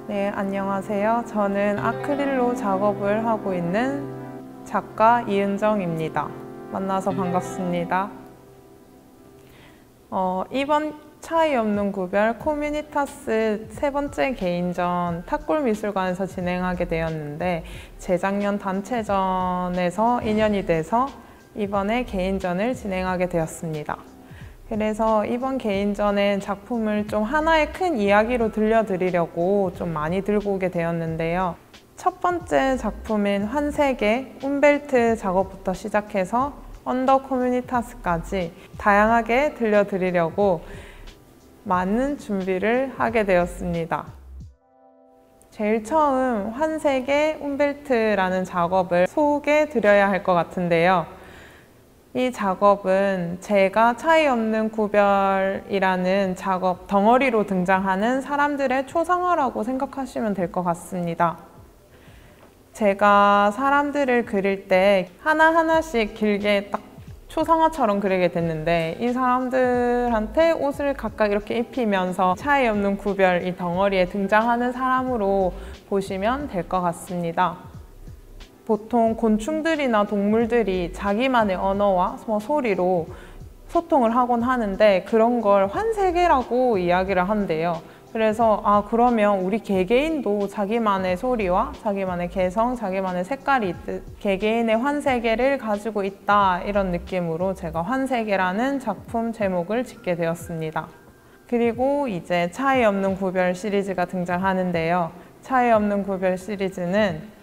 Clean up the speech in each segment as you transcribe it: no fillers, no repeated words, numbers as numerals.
네, 안녕하세요. 저는 아크릴로 작업을 하고 있는 작가 이은정입니다. 만나서 반갑습니다. 이번 차이 없는 구별 코뮤니타스 세 번째 개인전 탁골미술관에서 진행하게 되었는데 재작년 단체전에서 인연이 돼서 이번에 개인전을 진행하게 되었습니다. 그래서 이번 개인전엔 작품을 좀 하나의 큰 이야기로 들려드리려고 좀 많이 들고 오게 되었는데요. 첫 번째 작품인 환세계, 움벨트 작업부터 시작해서 언더 코뮤니타스까지 다양하게 들려드리려고 많은 준비를 하게 되었습니다. 제일 처음 환세계, 움벨트라는 작업을 소개해 드려야 할 것 같은데요. 이 작업은 제가 차이 없는 구별이라는 작업 덩어리로 등장하는 사람들의 초상화라고 생각하시면 될 것 같습니다. 제가 사람들을 그릴 때 하나하나씩 길게 딱 초상화처럼 그리게 됐는데 이 사람들한테 옷을 각각 이렇게 입히면서 차이 없는 구별 이 덩어리에 등장하는 사람으로 보시면 될 것 같습니다. 보통 곤충들이나 동물들이 자기만의 언어와 소리로 소통을 하곤 하는데 그런 걸 환세계라고 이야기를 한대요. 그래서 그러면 우리 개개인도 자기만의 소리와 자기만의 개성, 자기만의 색깔이 있듯 개개인의 환세계를 가지고 있다 이런 느낌으로 제가 환세계라는 작품 제목을 짓게 되었습니다. 그리고 이제 차이 없는 구별 시리즈가 등장하는데요. 차이 없는 구별 시리즈는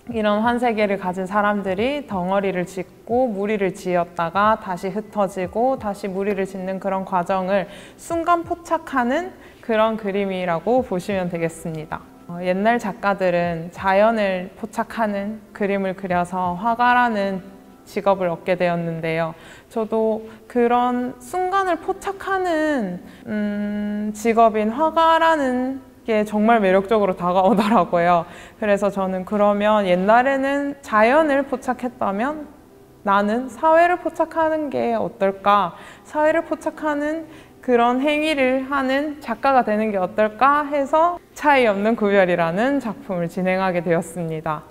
이런 환세계를 가진 사람들이 덩어리를 짓고 무리를 지었다가 다시 흩어지고 다시 무리를 짓는 그런 과정을 순간 포착하는 그런 그림이라고 보시면 되겠습니다. 옛날 작가들은 자연을 포착하는 그림을 그려서 화가라는 직업을 얻게 되었는데요. 저도 그런 순간을 포착하는 직업인 화가라는 게 정말 매력적으로 다가오더라고요. 그래서 저는 그러면 옛날에는 자연을 포착했다면 나는 사회를 포착하는 게 어떨까? 사회를 포착하는 그런 행위를 하는 작가가 되는 게 어떨까 해서 차이 없는 구별이라는 작품을 진행하게 되었습니다.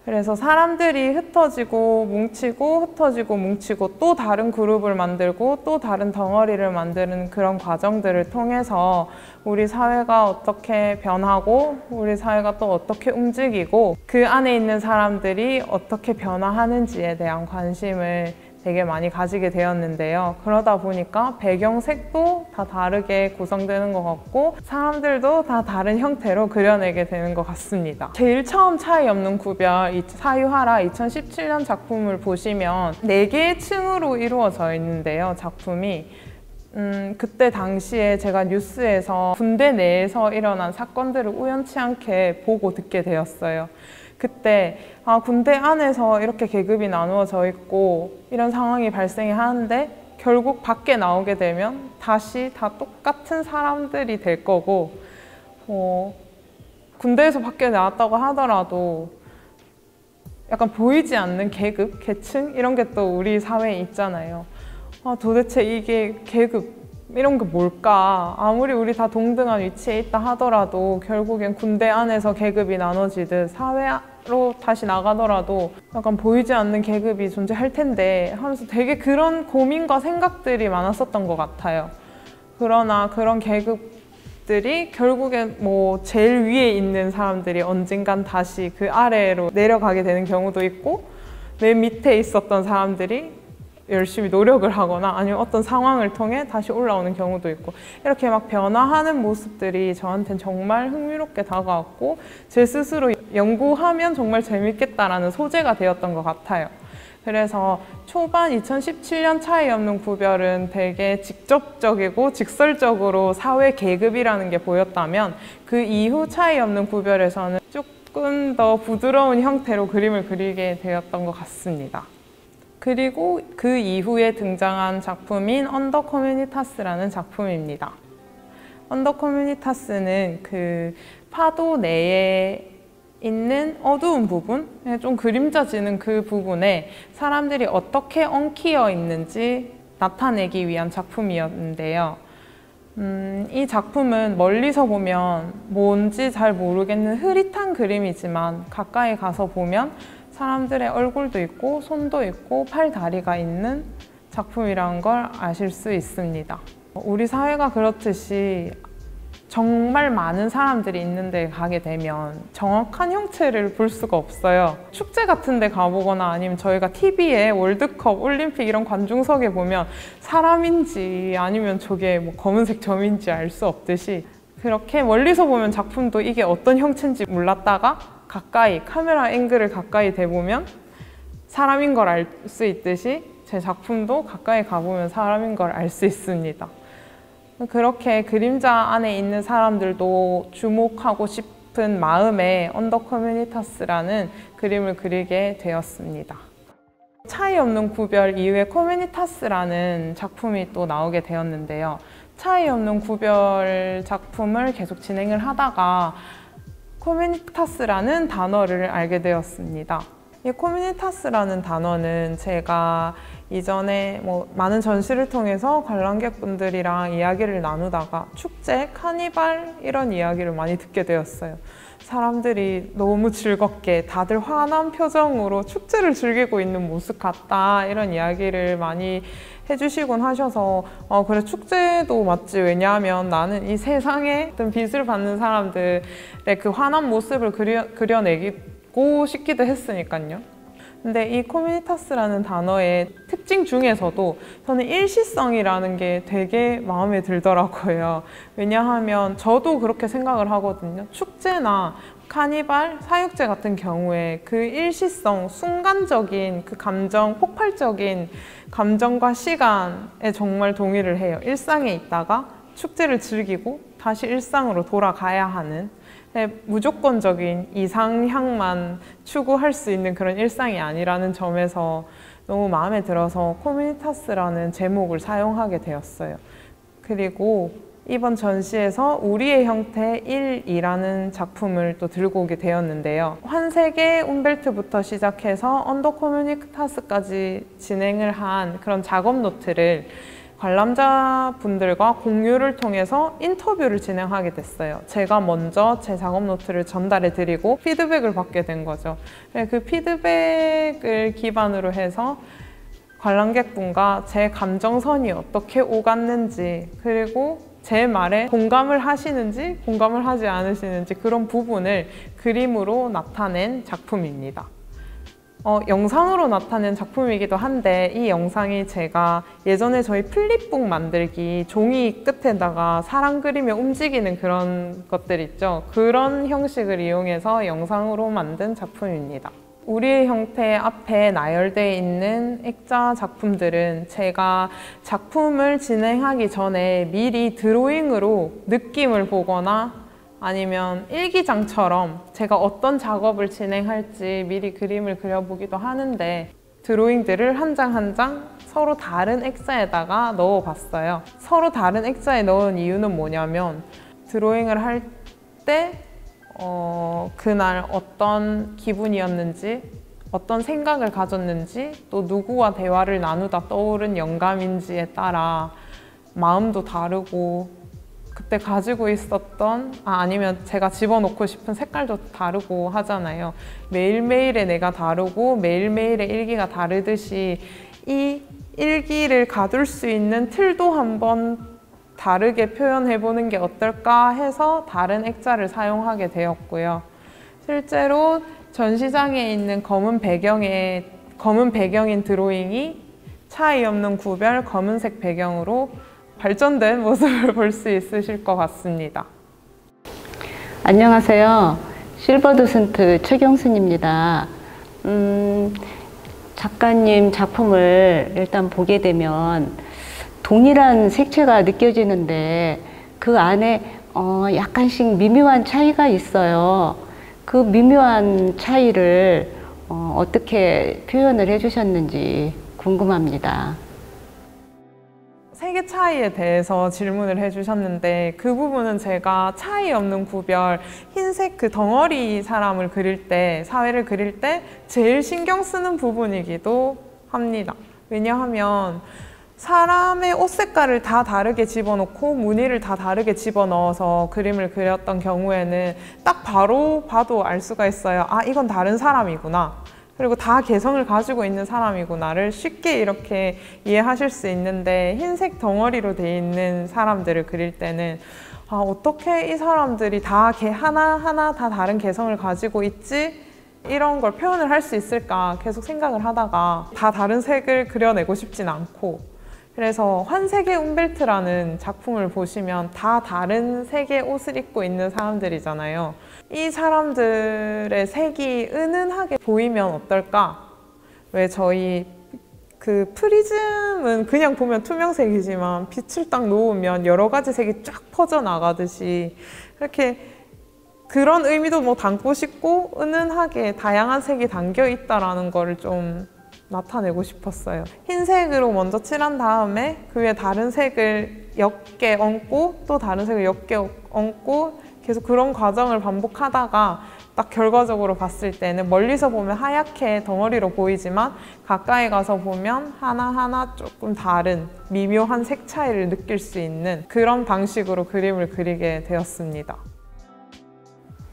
그래서 사람들이 흩어지고 뭉치고 흩어지고 뭉치고 또 다른 그룹을 만들고 또 다른 덩어리를 만드는 그런 과정들을 통해서 우리 사회가 어떻게 변하고 우리 사회가 또 어떻게 움직이고 그 안에 있는 사람들이 어떻게 변화하는지에 대한 관심을 되게 많이 가지게 되었는데요. 그러다 보니까 배경색도 다 다르게 구성되는 것 같고 사람들도 다 다른 형태로 그려내게 되는 것 같습니다. 제일 처음 차이 없는 구별 사유하라 2017년 작품을 보시면 4개의 층으로 이루어져 있는데요. 작품이 그때 당시에 제가 뉴스에서 군대 내에서 일어난 사건들을 우연치 않게 보고 듣게 되었어요. 그때 군대 안에서 이렇게 계급이 나누어져 있고 이런 상황이 발생이 하는데 결국 밖에 나오게 되면 다시 다 똑같은 사람들이 될 거고 군대에서 밖에 나왔다고 하더라도 약간 보이지 않는 계급, 계층 이런 게 또 우리 사회에 있잖아요. 도대체 이게 계급 이런 게 뭘까? 아무리 우리 다 동등한 위치에 있다 하더라도 결국엔 군대 안에서 계급이 나눠지듯 사회로 다시 나가더라도 약간 보이지 않는 계급이 존재할 텐데 하면서 되게 그런 고민과 생각들이 많았었던 것 같아요. 그러나 그런 계급들이 결국엔 뭐 제일 위에 있는 사람들이 언젠간 다시 그 아래로 내려가게 되는 경우도 있고 맨 밑에 있었던 사람들이 열심히 노력을 하거나 아니면 어떤 상황을 통해 다시 올라오는 경우도 있고 이렇게 막 변화하는 모습들이 저한테는 정말 흥미롭게 다가왔고 제 스스로 연구하면 정말 재밌겠다라는 소재가 되었던 것 같아요. 그래서 초반 2017년 차이 없는 구별은 되게 직접적이고 직설적으로 사회 계급이라는 게 보였다면 그 이후 차이 없는 구별에서는 조금 더 부드러운 형태로 그림을 그리게 되었던 것 같습니다. 그리고 그 이후에 등장한 작품인 언더 코뮤니타스라는 작품입니다. 언더 코뮤니타스는 그 파도 내에 있는 어두운 부분, 좀 그림자지는 그 부분에 사람들이 어떻게 엉키어 있는지 나타내기 위한 작품이었는데요. 이 작품은 멀리서 보면 뭔지 잘 모르겠는 흐릿한 그림이지만 가까이 가서 보면 사람들의 얼굴도 있고 손도 있고 팔, 다리가 있는 작품이라는 걸 아실 수 있습니다. 우리 사회가 그렇듯이 정말 많은 사람들이 있는 데 가게 되면 정확한 형체를 볼 수가 없어요. 축제 같은 데 가보거나 아니면 저희가 TV에 월드컵, 올림픽 이런 관중석에 보면 사람인지 아니면 저게 뭐 검은색 점인지 알 수 없듯이 그렇게 멀리서 보면 작품도 이게 어떤 형체인지 몰랐다가 가까이 카메라 앵글을 가까이 대보면 사람인 걸 알 수 있듯이 제 작품도 가까이 가보면 사람인 걸 알 수 있습니다. 그렇게 그림자 안에 있는 사람들도 주목하고 싶은 마음에 언더 커뮤니타스라는 그림을 그리게 되었습니다. 차이 없는 구별 이후에 커뮤니타스라는 작품이 또 나오게 되었는데요. 차이 없는 구별 작품을 계속 진행을 하다가 커뮤니타스라는 단어를 알게 되었습니다. 이 커뮤니타스라는 단어는 제가 이전에 많은 전시를 통해서 관람객분들이랑 이야기를 나누다가 축제, 카니발 이런 이야기를 많이 듣게 되었어요. 사람들이 너무 즐겁게 다들 환한 표정으로 축제를 즐기고 있는 모습 같다 이런 이야기를 많이 해주시곤 하셔서 그래 축제도 맞지. 왜냐하면 나는 이 세상에 어떤 빛을 받는 사람들의 그 환한 모습을 그려내고 싶기도 했으니까요. 근데 이 커뮤니타스라는 단어의 특징 중에서도 저는 일시성이라는 게 되게 마음에 들더라고요. 왜냐하면 저도 그렇게 생각을 하거든요. 축제나 카니발, 사육제 같은 경우에 그 일시성, 순간적인 그 감정, 폭발적인 감정과 시간에 정말 동의를 해요. 일상에 있다가 축제를 즐기고 다시 일상으로 돌아가야 하는 무조건적인 이상향만 추구할 수 있는 그런 일상이 아니라는 점에서 너무 마음에 들어서 커뮤니타스라는 제목을 사용하게 되었어요. 그리고 이번 전시에서 우리의 형태 1이라는 작품을 또 들고 오게 되었는데요. 환세계 움벨트부터 시작해서 언더 커뮤니타스까지 진행을 한 그런 작업 노트를 관람자분들과 공유를 통해서 인터뷰를 진행하게 됐어요. 제가 먼저 제 작업 노트를 전달해 드리고 피드백을 받게 된 거죠. 그 피드백을 기반으로 해서 관람객분과 제 감정선이 어떻게 오갔는지 그리고 제 말에 공감을 하시는지 공감을 하지 않으시는지 그런 부분을 그림으로 나타낸 작품입니다. 영상으로 나타낸 작품이기도 한데 이 영상이 제가 예전에 저희 플립북 만들기 종이 끝에다가 사람 그리며 움직이는 그런 것들 있죠. 그런 형식을 이용해서 영상으로 만든 작품입니다. 우리의 형태 앞에 나열되어 있는 액자 작품들은 제가 작품을 진행하기 전에 미리 드로잉으로 느낌을 보거나 아니면 일기장처럼 제가 어떤 작업을 진행할지 미리 그림을 그려보기도 하는데 드로잉들을 한 장 한 장 서로 다른 액자에다가 넣어봤어요. 서로 다른 액자에 넣은 이유는 뭐냐면 드로잉을 할 때 그날 어떤 기분이었는지 어떤 생각을 가졌는지 또 누구와 대화를 나누다 떠오른 영감인지에 따라 마음도 다르고 그때 가지고 있었던 아니면 제가 집어넣고 싶은 색깔도 다르고 하잖아요. 매일매일의 내가 다르고 매일매일의 일기가 다르듯이 이 일기를 가둘 수 있는 틀도 한번 다르게 표현해보는 게 어떨까 해서 다른 액자를 사용하게 되었고요. 실제로 전시장에 있는 검은 배경인 드로잉이 차이 없는 구별 검은색 배경으로 발전된 모습을 볼 수 있으실 것 같습니다. 안녕하세요. 실버도슨트 최경순입니다. 작가님 작품을 일단 보게 되면 동일한 색채가 느껴지는데 그 안에 약간씩 미묘한 차이가 있어요. 그 미묘한 차이를 어떻게 표현을 해주셨는지 궁금합니다. 색의 차이에 대해서 질문을 해주셨는데 그 부분은 제가 차이 없는 구별, 흰색 그 덩어리 사람을 그릴 때, 사회를 그릴 때 제일 신경 쓰는 부분이기도 합니다. 왜냐하면 사람의 옷 색깔을 다 다르게 집어넣고 무늬를 다 다르게 집어넣어서 그림을 그렸던 경우에는 딱 바로 봐도 알 수가 있어요. 아, 이건 다른 사람이구나. 그리고 다 개성을 가지고 있는 사람이구나를 쉽게 이렇게 이해하실 수 있는데, 흰색 덩어리로 돼 있는 사람들을 그릴 때는 아, 어떻게 이 사람들이 다 하나하나 다 다른 개성을 가지고 있지? 이런 걸 표현을 할 수 있을까 계속 생각을 하다가 다 다른 색을 그려내고 싶진 않고, 그래서 환색의 움벨트라는 작품을 보시면 다 다른 색의 옷을 입고 있는 사람들이잖아요. 이 사람들의 색이 은은하게 보이면 어떨까? 왜 저희 그 프리즘은 그냥 보면 투명색이지만 빛을 딱 놓으면 여러 가지 색이 쫙 퍼져나가듯이 이렇게 그런 의미도 뭐 담고 싶고 은은하게 다양한 색이 담겨 있다라는 거를 좀 나타내고 싶었어요. 흰색으로 먼저 칠한 다음에 그 위에 다른 색을 옅게 얹고 또 다른 색을 옅게 얹고 계속 그런 과정을 반복하다가 딱 결과적으로 봤을 때는 멀리서 보면 하얗게 덩어리로 보이지만 가까이 가서 보면 하나하나 조금 다른 미묘한 색 차이를 느낄 수 있는 그런 방식으로 그림을 그리게 되었습니다.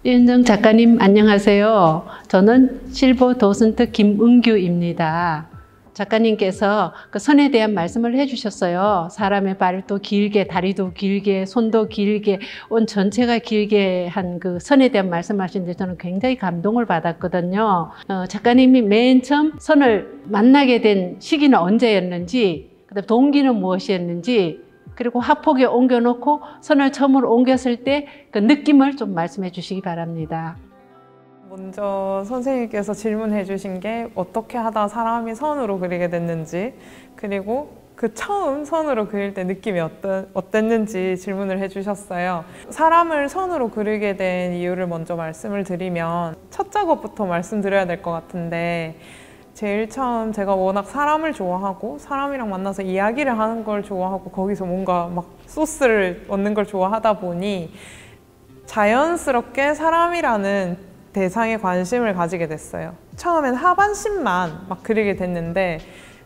이은정 작가님 안녕하세요. 저는 실버 도슨트 김은규입니다. 작가님께서 그 선에 대한 말씀을 해주셨어요. 사람의 발도 길게, 다리도 길게, 손도 길게, 온 전체가 길게 한 그 선에 대한 말씀하시는데 저는 굉장히 감동을 받았거든요. 작가님이 맨 처음 선을 만나게 된 시기는 언제였는지, 그다음 동기는 무엇이었는지, 그리고 화폭에 옮겨놓고 선을 처음으로 옮겼을 때 그 느낌을 좀 말씀해 주시기 바랍니다. 먼저 선생님께서 질문해 주신 게 어떻게 하다 사람이 선으로 그리게 됐는지, 그리고 그 처음 선으로 그릴 때 느낌이 어땠는지 질문을 해 주셨어요. 사람을 선으로 그리게 된 이유를 먼저 말씀을 드리면 첫 작업부터 말씀드려야 될 것 같은데, 제일 처음 제가 워낙 사람을 좋아하고 사람이랑 만나서 이야기를 하는 걸 좋아하고 거기서 뭔가 막 소스를 얻는 걸 좋아하다 보니 자연스럽게 사람이라는 대상에 관심을 가지게 됐어요. 처음엔 하반신만 막 그리게 됐는데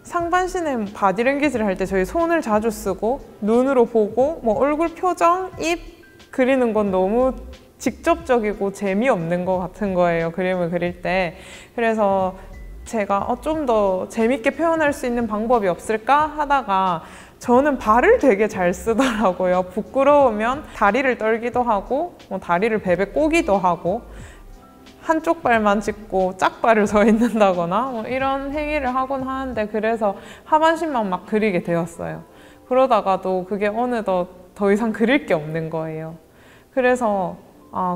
상반신에 바디랭귀지를 할 때 저희 손을 자주 쓰고 눈으로 보고 뭐 얼굴 표정, 입 그리는 건 너무 직접적이고 재미없는 것 같은 거예요, 그림을 그릴 때. 그래서 제가 좀 더 재밌게 표현할 수 있는 방법이 없을까 하다가 저는 발을 되게 잘 쓰더라고요. 부끄러우면 다리를 떨기도 하고 뭐 다리를 베베 꼬기도 하고 한쪽 발만 짚고 짝발을 서 있는다거나 뭐 이런 행위를 하곤 하는데, 그래서 하반신만 막 그리게 되었어요. 그러다가도 그게 어느덧 더 이상 그릴 게 없는 거예요. 그래서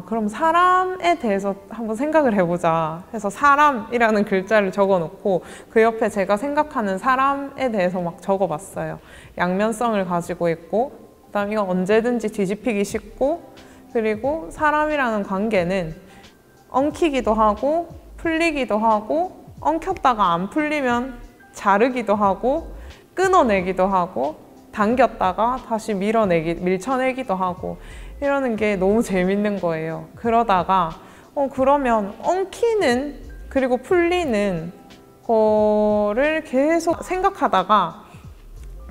그럼 사람에 대해서 한번 생각을 해보자 해서 사람이라는 글자를 적어놓고 그 옆에 제가 생각하는 사람에 대해서 막 적어봤어요. 양면성을 가지고 있고, 그다음 이건 언제든지 뒤집히기 쉽고, 그리고 사람이라는 관계는 엉키기도 하고 풀리기도 하고 엉켰다가 안 풀리면 자르기도 하고 끊어내기도 하고 당겼다가 다시 밀쳐내기도 하고 이러는 게 너무 재밌는 거예요. 그러다가 그러면 엉키는 그리고 풀리는 거를 계속 생각하다가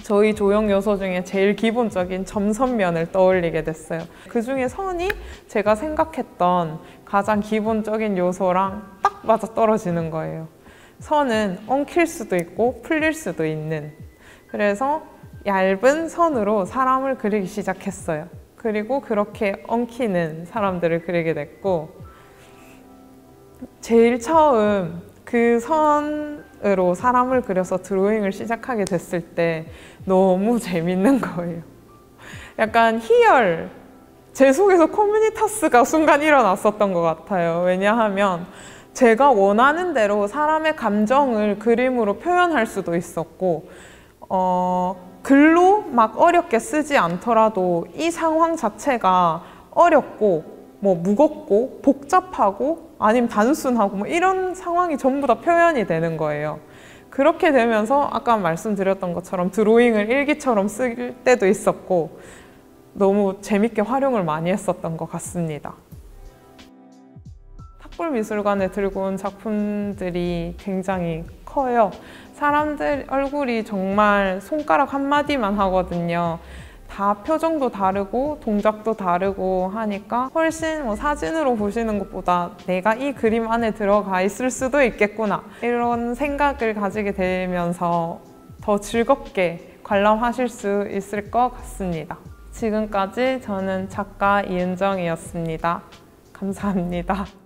저희 조형 요소 중에 제일 기본적인 점선면을 떠올리게 됐어요. 그 중에 선이 제가 생각했던 가장 기본적인 요소랑 딱 맞아 떨어지는 거예요. 선은 엉킬 수도 있고 풀릴 수도 있는. 그래서 얇은 선으로 사람을 그리기 시작했어요. 그리고 그렇게 엉키는 사람들을 그리게 됐고, 제일 처음 그 선으로 사람을 그려서 드로잉을 시작하게 됐을 때 너무 재밌는 거예요. 약간 희열, 제 속에서 커뮤니타스가 순간 일어났었던 것 같아요. 왜냐하면 제가 원하는 대로 사람의 감정을 그림으로 표현할 수도 있었고, 글로 막 어렵게 쓰지 않더라도 이 상황 자체가 어렵고 뭐 무겁고 복잡하고 아니면 단순하고 뭐 이런 상황이 전부 다 표현이 되는 거예요. 그렇게 되면서 아까 말씀드렸던 것처럼 드로잉을 일기처럼 쓸 때도 있었고 너무 재밌게 활용을 많이 했었던 것 같습니다. 탁골미술관에 들고 온 작품들이 굉장히 커요. 사람들 얼굴이 정말 손가락 한마디만 하거든요. 다 표정도 다르고 동작도 다르고 하니까 훨씬 사진으로 보시는 것보다 내가 이 그림 안에 들어가 있을 수도 있겠구나 이런 생각을 가지게 되면서 더 즐겁게 관람하실 수 있을 것 같습니다. 지금까지 저는 작가 이은정이었습니다. 감사합니다.